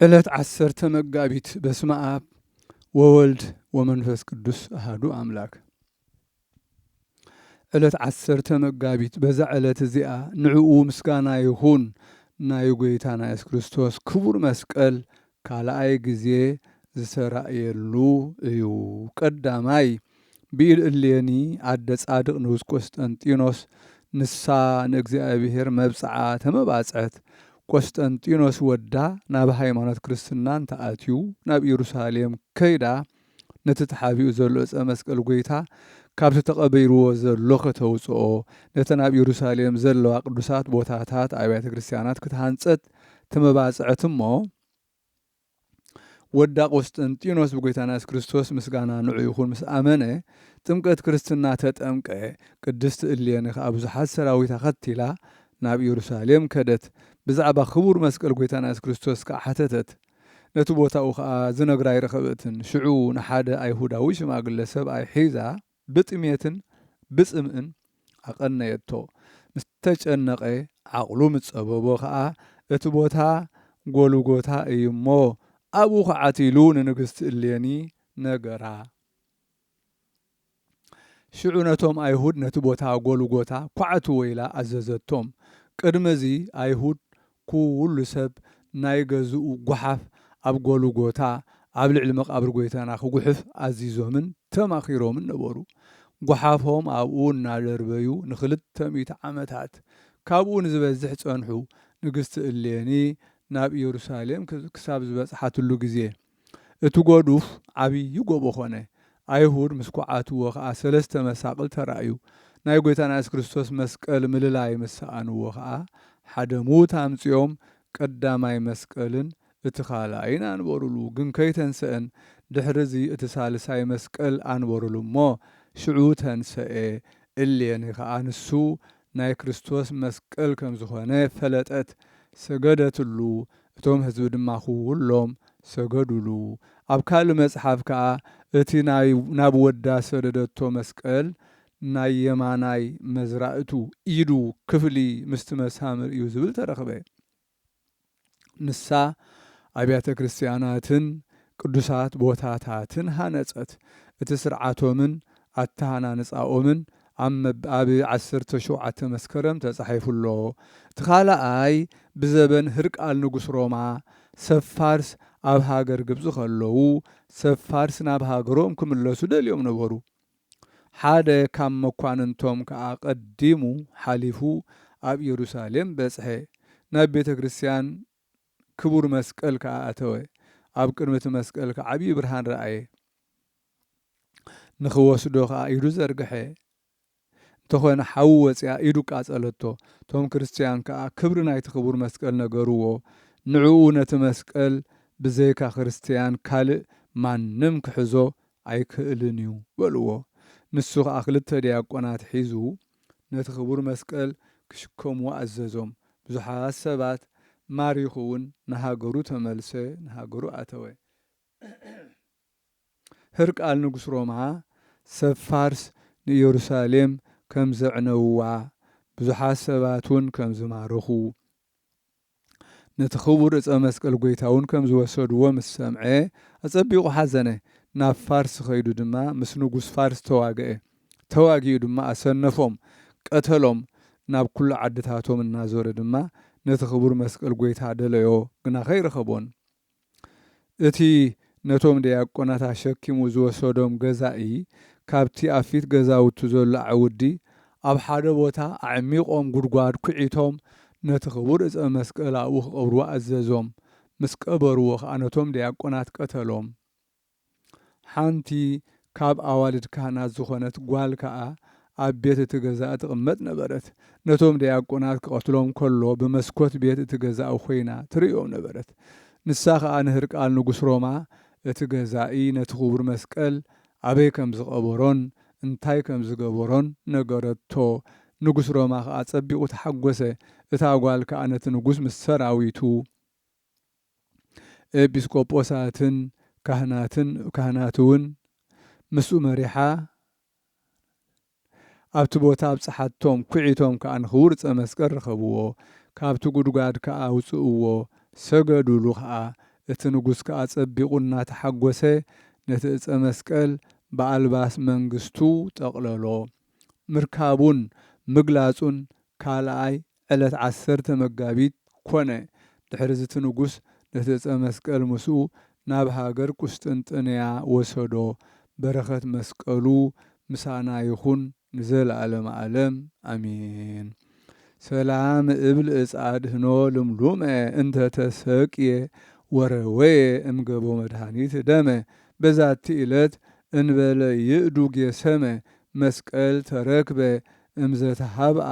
ዕለት 10 መጋቢት በስመ አብ ወወልድ ወመንፈስ ቅዱስ አሐዱ አምላክ። ዕለት 10 መጋቢት በዛ ዕለት እዚኣ ንዕኡ ምስጋና ይኹን ናይ ጎይታና ኢየሱስ ክርስቶስ ክቡር መስቀል ካልኣይ ግዜ ዝተራእየሉ እዩ። ቀዳማይ ብኢድ እሌኒ ኣደ ጻድቕ ንጉስ ቆስጠንጢኖስ ንሳ ንእግዚአብሔር መብጽዓ ተመባጽዐት ቆስጠንጢኖስ ወዳ ናብ ሃይማኖት ክርስትናን ተኣትዩ ናብ ኢየሩሳሌም ከይዳ ነቲ ተሓቢኡ ዘሎ ዕፀ መስቀል ጎይታ ካብቲ ተቐበይርዎ ዘሎ ከተውፅኦ ነቲ ናብ ኢየሩሳሌም ዘለዋ ቅዱሳት ቦታታት ኣብያተ ክርስቲያናት ክትሃንፀት ተመባጽዐት እሞ ወዳ ቆስጠንጢኖስ ብጎይታና ኢየሱስ ክርስቶስ ምስጋና ንዑ ይኹን ምስ ኣመነ ጥምቀት ክርስትና ተጠምቀ። ቅድስቲ እሌኒ ከዓ ብዙሓት ሰራዊት ኣኸቲላ ናብ ኢየሩሳሌም ከደት። ብዛዕባ ክቡር መስቀል ጎይታና ኢየሱስ ክርስቶስ ከዓ ሓተተት። ነቲ ቦታኡ ከዓ ዝነግራ ይረኸበትን። ሽዑ ንሓደ ኣይሁዳዊ ሽማግለ ሰብኣይ ሒዛ ብጥሜትን ብጽምእን ኣቐነየቶ። ምስ ተጨነቐ ዓቕሉ ምስ ጸበቦ ከዓ እቲ ቦታ ጎልጎታ እዩ እሞ ኣብኡ ኸዓቲሉ ንንግሥቲ እሌኒ ነገራ። ሽዑ ነቶም ኣይሁድ ነቲ ቦታ ጎልጎታ ኳዕትዎ ኢላ ኣዘዘቶም። ቅድመዚ ኣይሁድ ኩሉ ሰብ ናይ ገዝኡ ጓሓፍ ኣብ ጎልጎታ ኣብ ልዕሊ መቃብር ጎይታና ክጉሕፍ ኣዚዞምን ተማኺሮምን ነበሩ። ጓሓፎም ኣብኡ እናደርበዩ ን200 ዓመታት ካብኡ ንዝበዝሕ ጸንሑ። ንግሥቲ እሌኒ ናብ ኢየሩሳሌም ክሳብ ዝበጽሓትሉ ግዜ እቲ ጎዱፍ ዓብዪ ጎቦ ኾነ። ኣይሁድ ምስ ኳዓትዎ ከዓ 3 መሳቕል ተራእዩ። ናይ ጎይታና ኢየሱስ ክርስቶስ መስቀል ምልላይ ምስ ሰኣንዎ ከዓ ሓደ ሙት ኣምፂኦም ቀዳማይ መስቀልን እቲ ካልኣይን ኣንበሩሉ። ግን ከይተንስአን ድሕሪዚ እቲ ሳልሳይ መስቀል ኣንበሩሉ እሞ ሽዑ ተንስአ። እሌኒ ከዓ ንሱ ናይ ክርስቶስ መስቀል ከም ዝኾነ ፈለጠት፣ ሰገደትሉ። እቶም ህዝቢ ድማ ኩሎም ሰገዱሉ። ኣብ ካልእ መጽሓፍ ከዓ እቲ ናብ ወዳ ሰደደቶ መስቀል ናይ የማናይ መዝራእቱ ኢዱ ክፍሊ ምስቲ መሳምር እዩ ዝብል ተረኽበ። ንሳ ኣብያተ ክርስቲያናትን ቅዱሳት ቦታታትን ሃነጸት። እቲ ስርዓቶምን ኣተሃናንጻኦምን ኣብ 17 መስከረም ተጻሒፉሎ። እቲ ካልኣይ ብዘበን ህርቃል ንጉስ ሮማ ሰብ ፋርስ ኣብ ሃገር ግብፂ ከለዉ ሰብ ፋርስ ናብ ሃገሮም ክምለሱ ደልዮም ነበሩ። ሓደ ካብ መኳንንቶም ከዓ ቀዲሙ ሓሊፉ ኣብ ኢየሩሳሌም በጽሐ። ናብ ቤተ ክርስቲያን ክቡር መስቀል ከዓ ኣተወ። ኣብ ቅድሚቲ መስቀል ከዓ ዓብዪ ብርሃን ረአየ። ንኽወስዶ ከዓ ኢዱ ዘርግሐ። እንተኾነ ሓዊ ወፂኣ ኢዱ ቃጸለቶ። ቶም ክርስቲያን ከዓ ክብሪ ናይቲ ክቡር መስቀል ነገርዎ። ንዕኡ ነቲ መስቀል ብዘይካ ክርስቲያን ካልእ ማንም ክሕዞ ኣይክእልን እዩ በልዎ። ንሱ ከዓ 2 ዲያቆናት ሒዙ ነቲ ክቡር መስቀል ክሽከምዎ ኣዘዞም። ብዙሓት ሰባት ማሪኹ እውን ንሃገሩ ተመልሰ፣ ንሃገሩ ኣተወ። ህርቃል ንጉስ ሮማ ሰብ ፋርስ ንኢየሩሳሌም ከም ዘዕነውዋ ብዙሓት ሰባት እውን ከም ዝማረኹ ነቲ ክቡር ዕፀ መስቀል ጎይታ እውን ከም ዝወሰድዎ ምስ ሰምዐ ኣጸቢቑ ሓዘነ። ናብ ፋርስ ኸይዱ ድማ ምስ ንጉስ ፋርስ ተዋግአ። ተዋጊኡ ድማ ኣሰነፎም፣ ቀተሎም። ናብ ኩሉ ዓድታቶም እናዞረ ድማ ነቲ ክቡር መስቀል ጎይታ ደለዮ፣ ግና ከይረኸቦን። እቲ ነቶም ዲያቆናት ኣሸኪሙ ዝወሰዶም ገዛኢ ካብቲ ኣብ ፊት ገዛውቱ ዘሎ ዓውዲ ኣብ ሓደ ቦታ ኣዕሚቖም ጉድጓድ ኩዒቶም ነቲ ክቡር ዕፀ መስቀል ኣብኡ ክቐብርዎ ኣዘዞም። ምስ ቀበርዎ ከዓ ነቶም ዲያቆናት ቀተሎም። ሓንቲ ካብ ኣዋልድ ካህናት ዝኾነት ጓል ከዓ ኣብ ቤት እቲ ገዛእ ትቕመጥ ነበረት። ነቶም ዲያቆናት ክቐትሎም ከሎ ብመስኮት ቤት እቲ ገዛእ ኮይና ትርእዮም ነበረት። ንሳ ከዓ ንህርቃል ንጉስ ሮማ እቲ ገዛኢ ነቲ ክቡር መስቀል ኣበይ ከም ዝቐበሮን እንታይ ከም ዝገበሮን ነገረቶ። ንጉስ ሮማ ከዓ ጸቢቑ ተሓጐሰ። እታ ጓል ከዓ ነቲ ንጉስ ምስ ሰራዊቱ ኤጲስቆጶሳትን ካህናት እውን ምስኡ መሪሓ ኣብቲ ቦታ ኣብጽሓቶም ኩዒቶም ከዓ ንክቡር ዕፀ መስቀል ረኸብዎ። ካብቲ ጉድጓድ ከዓ ኣውፅእዎ፣ ሰገዱሉ። ከዓ እቲ ንጉስ ከዓ ጸቢቑ እናተሓጐሰ ነቲ ዕፀ መስቀል ብኣልባስ መንግስቱ ጠቕለሎ። ምርካቡን ምግላጹን ካልኣይ ዕለት 10 መጋቢት ኮነ። ድሕሪ እቲ ንጉስ ነቲ ዕፀ መስቀል ምስኡ ናብ ሃገር ቁስጥንጥንያ ወሰዶ። በረኸት መስቀሉ ምሳና ይኹን ንዘለዓለመ ዓለም ኣሚን። ሰላም እብል እጻድህኖ ልምሉመ እንተ ተሰቅየ ወረወየ እምገቦ መድኃኒት ደመ። በዛቲ ዕለት እንበለ ይእዱ ጌሰመ መስቀል ተረክበ እምዘተሃብአ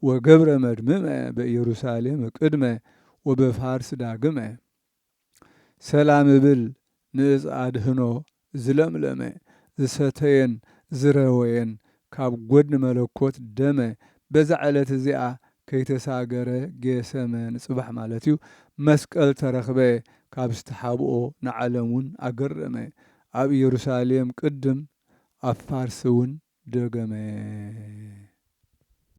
ወገብረ መድምመ በኢየሩሳሌም ቅድመ ወበፋርስ ዳግመ። ሰላም እብል ንእጻድህኖ ዝለምለመ ዝሰተየን ዝረወየን ካብ ጐድኒ መለኮት ደመ። በዛ ዕለት እዚኣ ከይተሳገረ ጌሰመ ንጽባሕ ማለት እዩ መስቀል ተረኽበ ካብ ዝተሓብኦ ንዓለሙን ኣገረመ። ኣብ ኢየሩሳሌም ቅድም ኣብ ፋርስ እውን ደገመ።